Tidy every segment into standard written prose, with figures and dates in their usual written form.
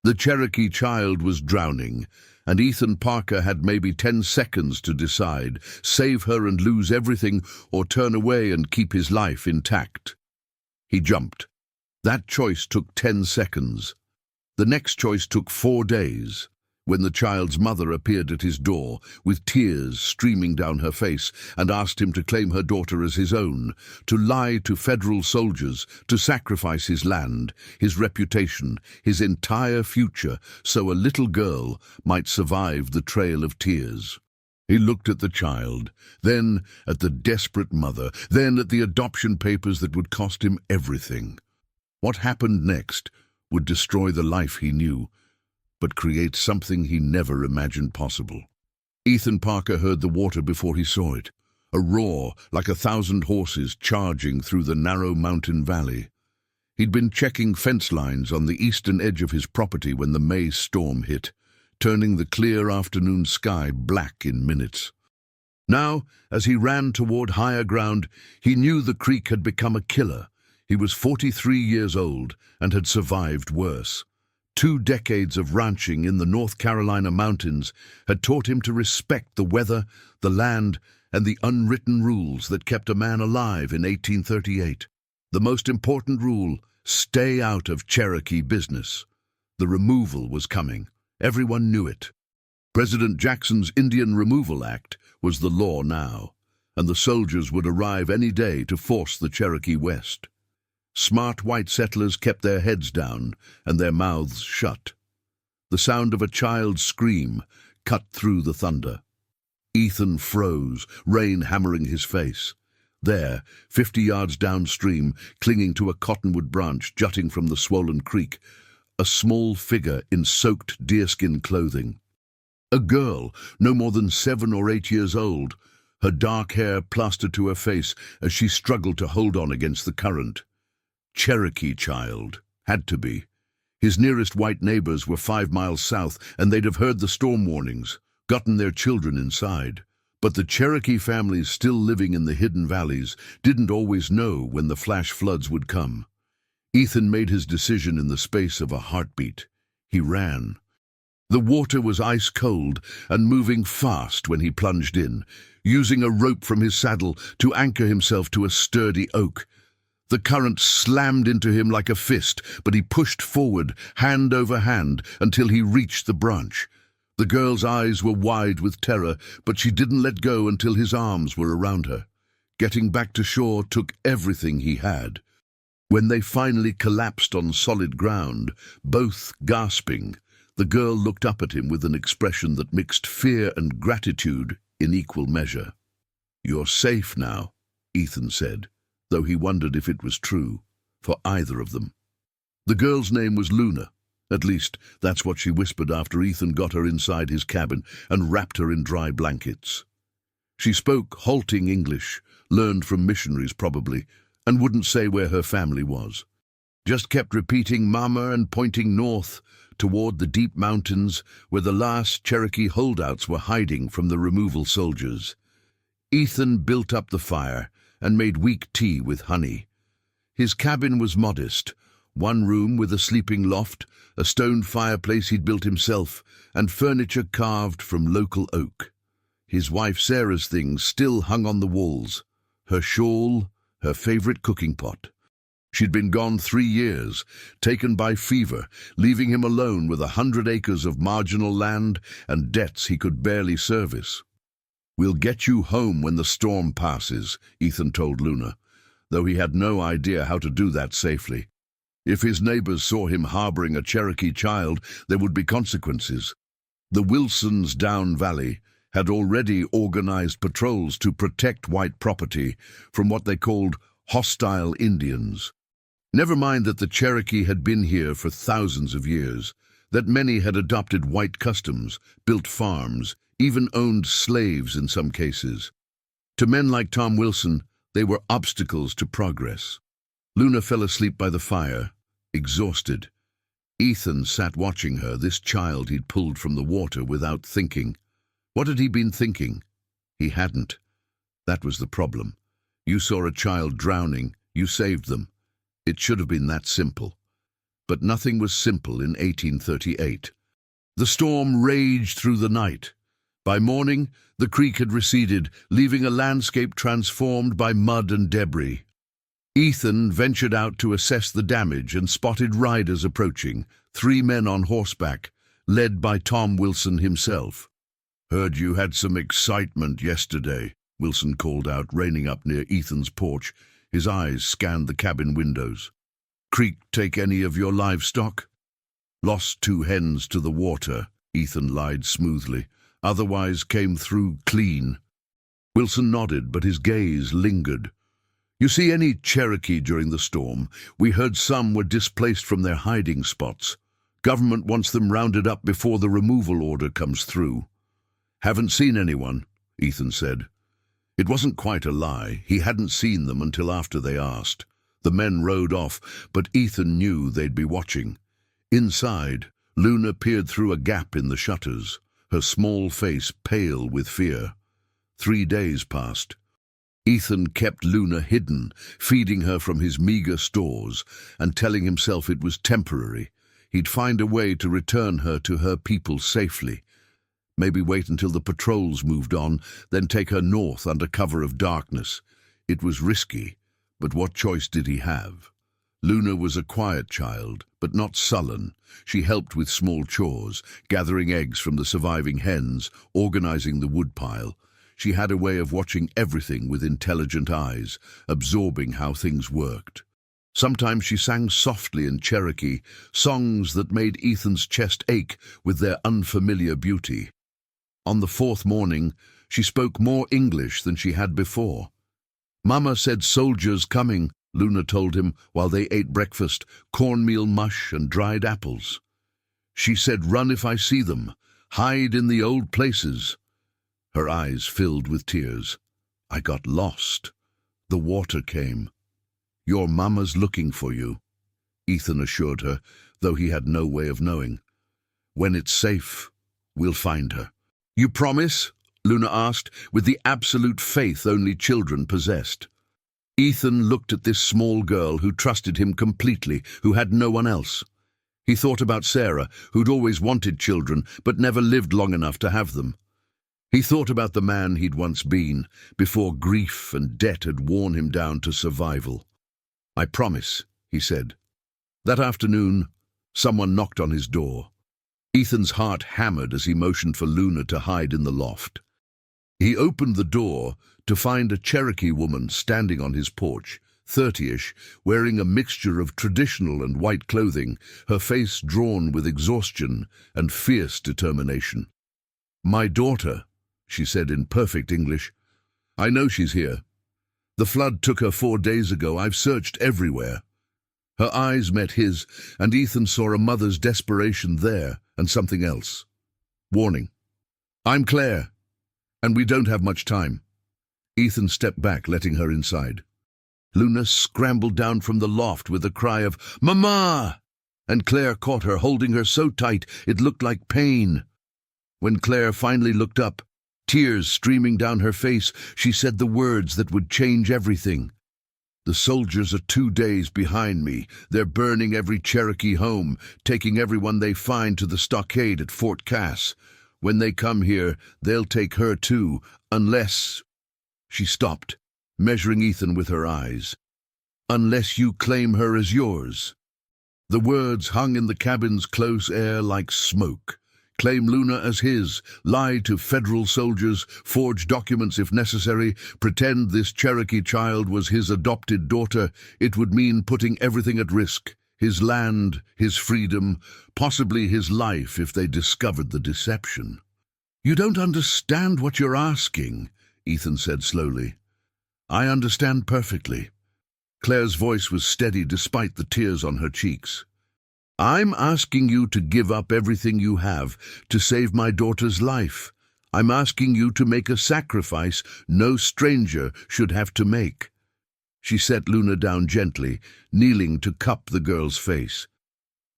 The Cherokee child was drowning, and Ethan Parker had maybe 10 seconds to decide, save her and lose everything, or turn away and keep his life intact. He jumped. That choice took 10 seconds. The next choice took 4 days, when the child's mother appeared at his door, with tears streaming down her face, and asked him to claim her daughter as his own, to lie to federal soldiers, to sacrifice his land, his reputation, his entire future, so a little girl might survive the trail of tears. He looked at the child, then at the desperate mother, then at the adoption papers that would cost him everything. What happened next would destroy the life he knew, but create something he never imagined possible. Ethan Parker heard the water before he saw it, a roar like 1,000 horses charging through the narrow mountain valley. He'd been checking fence lines on the eastern edge of his property when the May storm hit, turning the clear afternoon sky black in minutes. Now, as he ran toward higher ground, he knew the creek had become a killer. He was 43 years old and had survived worse. 2 decades of ranching in the North Carolina mountains had taught him to respect the weather, the land, and the unwritten rules that kept a man alive in 1838. The most important rule: stay out of Cherokee business. The removal was coming. Everyone knew it. President Jackson's Indian Removal Act was the law now, and the soldiers would arrive any day to force the Cherokee west. Smart white settlers kept their heads down and their mouths shut. The sound of a child's scream cut through the thunder. Ethan froze, rain hammering his face. There, 50 yards downstream, clinging to a cottonwood branch jutting from the swollen creek, a small figure in soaked deerskin clothing. A girl, no more than 7 or 8 years old, her dark hair plastered to her face as she struggled to hold on against the current. Cherokee child. Had to be. His nearest white neighbors were 5 miles south, and they'd have heard the storm warnings, gotten their children inside. But the Cherokee families still living in the hidden valleys didn't always know when the flash floods would come. Ethan made his decision in the space of a heartbeat. He ran. The water was ice cold and moving fast when he plunged in, using a rope from his saddle to anchor himself to a sturdy oak. The current slammed into him like a fist, but he pushed forward, hand over hand, until he reached the branch. The girl's eyes were wide with terror, but she didn't let go until his arms were around her. Getting back to shore took everything he had. When they finally collapsed on solid ground, both gasping, the girl looked up at him with an expression that mixed fear and gratitude in equal measure. "You're safe now," Ethan said, though he wondered if it was true, for either of them. The girl's name was Luna. At least, that's what she whispered after Ethan got her inside his cabin and wrapped her in dry blankets. She spoke halting English, learned from missionaries probably, and wouldn't say where her family was. Just kept repeating "Mama" and pointing north, toward the deep mountains where the last Cherokee holdouts were hiding from the removal soldiers. Ethan built up the fire and made weak tea with honey. His cabin was modest, 1 room with a sleeping loft, a stone fireplace he'd built himself, and furniture carved from local oak. His wife Sarah's things still hung on the walls, her shawl, her favorite cooking pot. She'd been gone 3 years, taken by fever, leaving him alone with 100 acres of marginal land and debts he could barely service. "We'll get you home when the storm passes," Ethan told Luna, though he had no idea how to do that safely. If his neighbors saw him harboring a Cherokee child, there would be consequences. The Wilsons down valley had already organized patrols to protect white property from what they called hostile Indians. Never mind that the Cherokee had been here for thousands of years, that many had adopted white customs, built farms, even owned slaves in some cases. To men like Tom Wilson, they were obstacles to progress. Luna fell asleep by the fire, exhausted. Ethan sat watching her, this child he'd pulled from the water without thinking. What had he been thinking? He hadn't. That was the problem. You saw a child drowning, you saved them. It should have been that simple. But nothing was simple in 1838. The storm raged through the night. By morning, the creek had receded, leaving a landscape transformed by mud and debris. Ethan ventured out to assess the damage and spotted riders approaching, 3 men on horseback, led by Tom Wilson himself. "Heard you had some excitement yesterday," Wilson called out, reining up near Ethan's porch. His eyes scanned the cabin windows. "Creek take any of your livestock?" "Lost 2 hens to the water," Ethan lied smoothly. "Otherwise came through clean." Wilson nodded, but his gaze lingered. "You see any Cherokee during the storm? We heard some were displaced from their hiding spots. Government wants them rounded up before the removal order comes through." "Haven't seen anyone," Ethan said. It wasn't quite a lie. He hadn't seen them until after they asked. The men rode off, but Ethan knew they'd be watching. Inside, Luna peered through a gap in the shutters, her small face pale with fear. 3 days passed. Ethan kept Luna hidden, feeding her from his meager stores and telling himself it was temporary. He'd find a way to return her to her people safely. Maybe wait until the patrols moved on, then take her north under cover of darkness. It was risky, but what choice did he have? Luna was a quiet child, but not sullen. She helped with small chores, gathering eggs from the surviving hens, organizing the woodpile. She had a way of watching everything with intelligent eyes, absorbing how things worked. Sometimes she sang softly in Cherokee, songs that made Ethan's chest ache with their unfamiliar beauty. On the 4th morning, she spoke more English than she had before. "Mama said soldiers coming," Luna told him while they ate breakfast, cornmeal mush and dried apples. "She said run if I see them, hide in the old places." Her eyes filled with tears. "I got lost. The water came. Your mama's looking for you," Ethan assured her, though he had no way of knowing. "When it's safe, we'll find her." "You promise?" Luna asked, with the absolute faith only children possessed. Ethan looked at this small girl who trusted him completely, who had no one else. He thought about Sarah, who'd always wanted children but never lived long enough to have them. He thought about the man he'd once been, before grief and debt had worn him down to survival. "I promise," he said. That afternoon, someone knocked on his door. Ethan's heart hammered as he motioned for Luna to hide in the loft. He opened the door to find a Cherokee woman standing on his porch, 30-ish, wearing a mixture of traditional and white clothing, her face drawn with exhaustion and fierce determination. "My daughter," she said in perfect English. "I know she's here. The flood took her 4 days ago. I've searched everywhere." Her eyes met his, and Ethan saw a mother's desperation there and something else. "Warning. I'm Claire, and we don't have much time." Ethan stepped back, letting her inside. Luna scrambled down from the loft with a cry of "Mama!" and Claire caught her, holding her so tight it looked like pain. When Claire finally looked up, tears streaming down her face, she said the words that would change everything. "The soldiers are 2 days behind me. They're burning every Cherokee home, taking everyone they find to the stockade at Fort Cass. When they come here, they'll take her too, unless—" She stopped, measuring Ethan with her eyes. "Unless you claim her as yours." The words hung in the cabin's close air like smoke. Claim Luna as his, lie to federal soldiers, forge documents if necessary, pretend this Cherokee child was his adopted daughter. It would mean putting everything at risk, his land, his freedom, possibly his life if they discovered the deception. "You don't understand what you're asking," Ethan said slowly. "I understand perfectly." Claire's voice was steady despite the tears on her cheeks. "I'm asking you to give up everything you have to save my daughter's life. I'm asking you to make a sacrifice no stranger should have to make." She set Luna down gently, kneeling to cup the girl's face.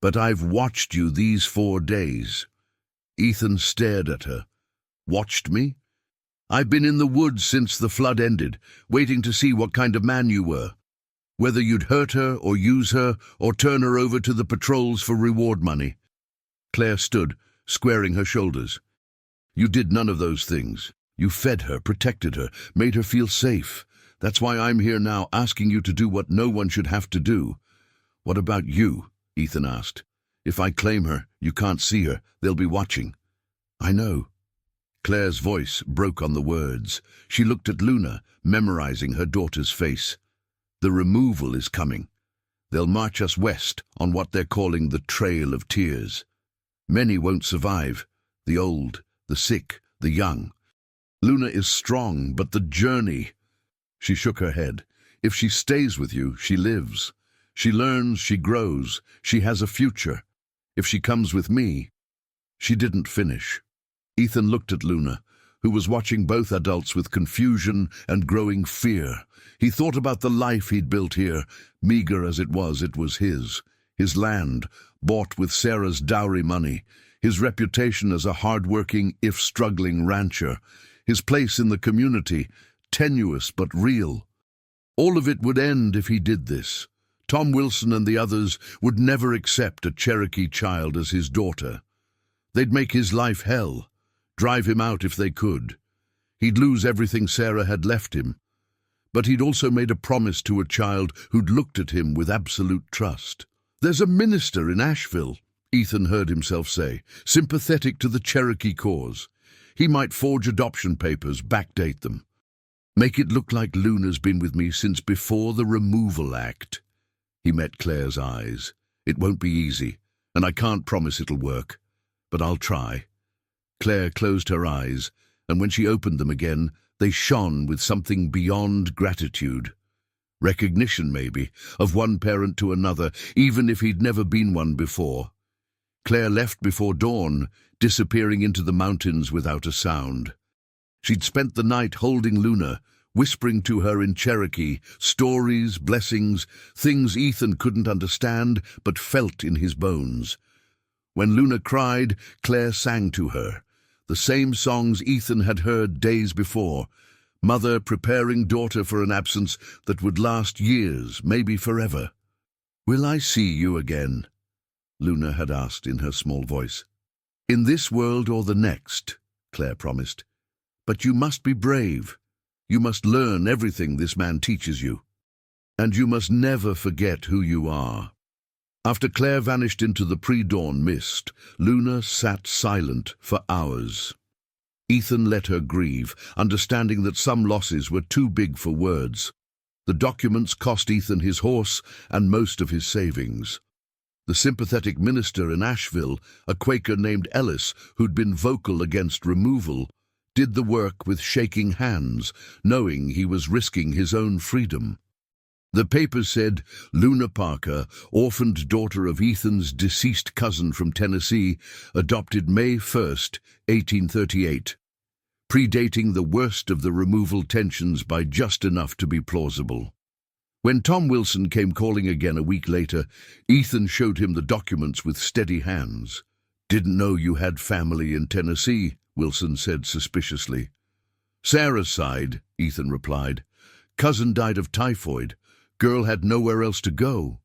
"But I've watched you these 4 days." Ethan stared at her. "Watched me? I've been in the woods since the flood ended, waiting to see what kind of man you were." whether you'd hurt her or use her or turn her over to the patrols for reward money. Claire stood, squaring her shoulders. You did none of those things. You fed her, protected her, made her feel safe. That's why I'm here now, asking you to do what no one should have to do. What about you? Ethan asked. If I claim her, you can't see her. They'll be watching. I know. Claire's voice broke on the words. She looked at Luna, memorizing her daughter's face. The removal is coming. They'll march us west on what they're calling the Trail of Tears. Many won't survive. The old, the sick, the young. Luna is strong, but the journey... She shook her head. If she stays with you, she lives. She learns, she grows, she has a future. If she comes with me... She didn't finish. Ethan looked at Luna, who was watching both adults with confusion and growing fear. He thought about the life he'd built here. Meager as it was his. His land, bought with Sarah's dowry money. His reputation as a hard-working, if struggling, rancher. His place in the community, tenuous but real. All of it would end if he did this. Tom Wilson and the others would never accept a Cherokee child as his daughter. They'd make his life hell, drive him out if they could. He'd lose everything Sarah had left him. But he'd also made a promise to a child who'd looked at him with absolute trust. There's a minister in Asheville, Ethan heard himself say, sympathetic to the Cherokee cause. He might forge adoption papers, backdate them. Make it look like Luna's been with me since before the removal act. He met Claire's eyes. It won't be easy, and I can't promise it'll work, but I'll try. Claire closed her eyes, and when she opened them again, they shone with something beyond gratitude. Recognition, maybe, of one parent to another, even if he'd never been one before. Claire left before dawn, disappearing into the mountains without a sound. She'd spent the night holding Luna, whispering to her in Cherokee, stories, blessings, things Ethan couldn't understand but felt in his bones. When Luna cried, Claire sang to her, the same songs Ethan had heard days before, mother preparing daughter for an absence that would last years, maybe forever. "Will I see you again?" Luna had asked in her small voice. "In this world or the next," Claire promised. "But you must be brave. You must learn everything this man teaches you. And you must never forget who you are." After Claire vanished into the pre-dawn mist, Luna sat silent for hours. Ethan let her grieve, understanding that some losses were too big for words. The documents cost Ethan his horse and most of his savings. The sympathetic minister in Asheville, a Quaker named Ellis, who'd been vocal against removal, did the work with shaking hands, knowing he was risking his own freedom. The papers said Luna Parker, orphaned daughter of Ethan's deceased cousin from Tennessee, adopted May 1st, 1838, predating the worst of the removal tensions by just enough to be plausible. When Tom Wilson came calling again a week later, Ethan showed him the documents with steady hands. "Didn't know you had family in Tennessee," Wilson said suspiciously. "Sarah's side," Ethan replied. "Cousin died of typhoid. Girl had nowhere else to go."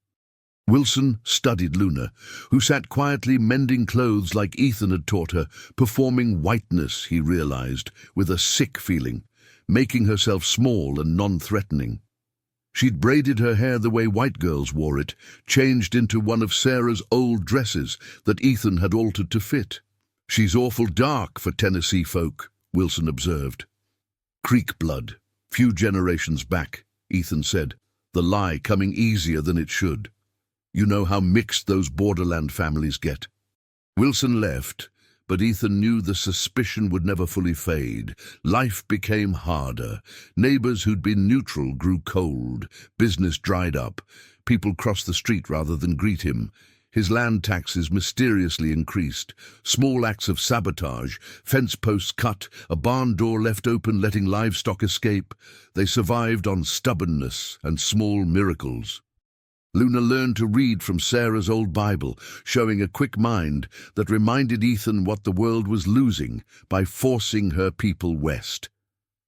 Wilson studied Luna, who sat quietly mending clothes like Ethan had taught her, performing whiteness, he realized, with a sick feeling, making herself small and non-threatening. She'd braided her hair the way white girls wore it, changed into one of Sarah's old dresses that Ethan had altered to fit. "She's awful dark for Tennessee folk," Wilson observed. "Creek blood, few generations back," Ethan said, the lie coming easier than it should. "You know how mixed those borderland families get." Wilson left, but Ethan knew the suspicion would never fully fade. Life became harder. Neighbors who'd been neutral grew cold. Business dried up. People crossed the street rather than greet him. His land taxes mysteriously increased. Small acts of sabotage, fence posts cut, a barn door left open letting livestock escape. They survived on stubbornness and small miracles. Luna learned to read from Sarah's old Bible, showing a quick mind that reminded Ethan what the world was losing by forcing her people west.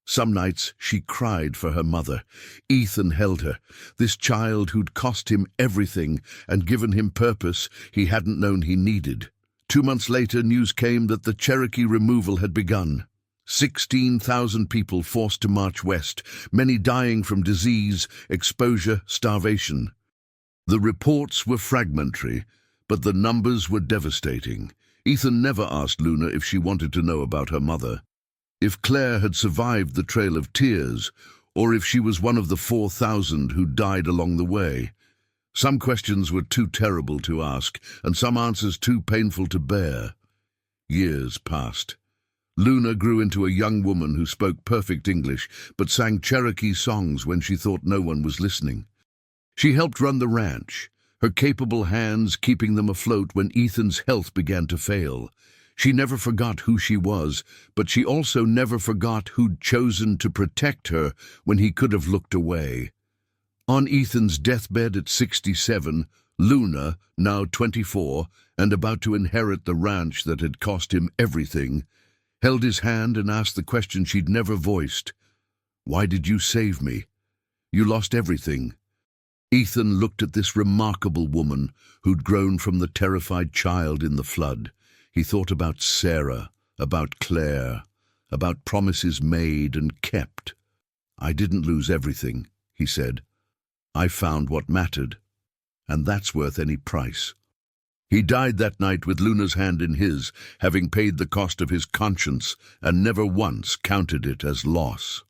Some nights she cried for her mother. Ethan held her, this child who'd cost him everything and given him purpose he hadn't known he needed. 2 months later, news came that the Cherokee removal had begun. 16,000 people forced to march west, many dying from disease, exposure, starvation. The reports were fragmentary, but the numbers were devastating. Ethan never asked Luna if she wanted to know about her mother, if Claire had survived the Trail of Tears, or if she was one of the 4,000 who died along the way. Some questions were too terrible to ask, and some answers too painful to bear. Years passed. Luna grew into a young woman who spoke perfect English, but sang Cherokee songs when she thought no one was listening. She helped run the ranch, her capable hands keeping them afloat when Ethan's health began to fail. She never forgot who she was, but she also never forgot who'd chosen to protect her when he could have looked away. On Ethan's deathbed at 67, Luna, now 24, and about to inherit the ranch that had cost him everything, held his hand and asked the question she'd never voiced. "Why did you save me? You lost everything." Ethan looked at this remarkable woman who'd grown from the terrified child in the flood. He thought about Sarah, about Claire, about promises made and kept. "I didn't lose everything," he said. "I found what mattered, and that's worth any price." He died that night with Luna's hand in his, having paid the cost of his conscience and never once counted it as loss.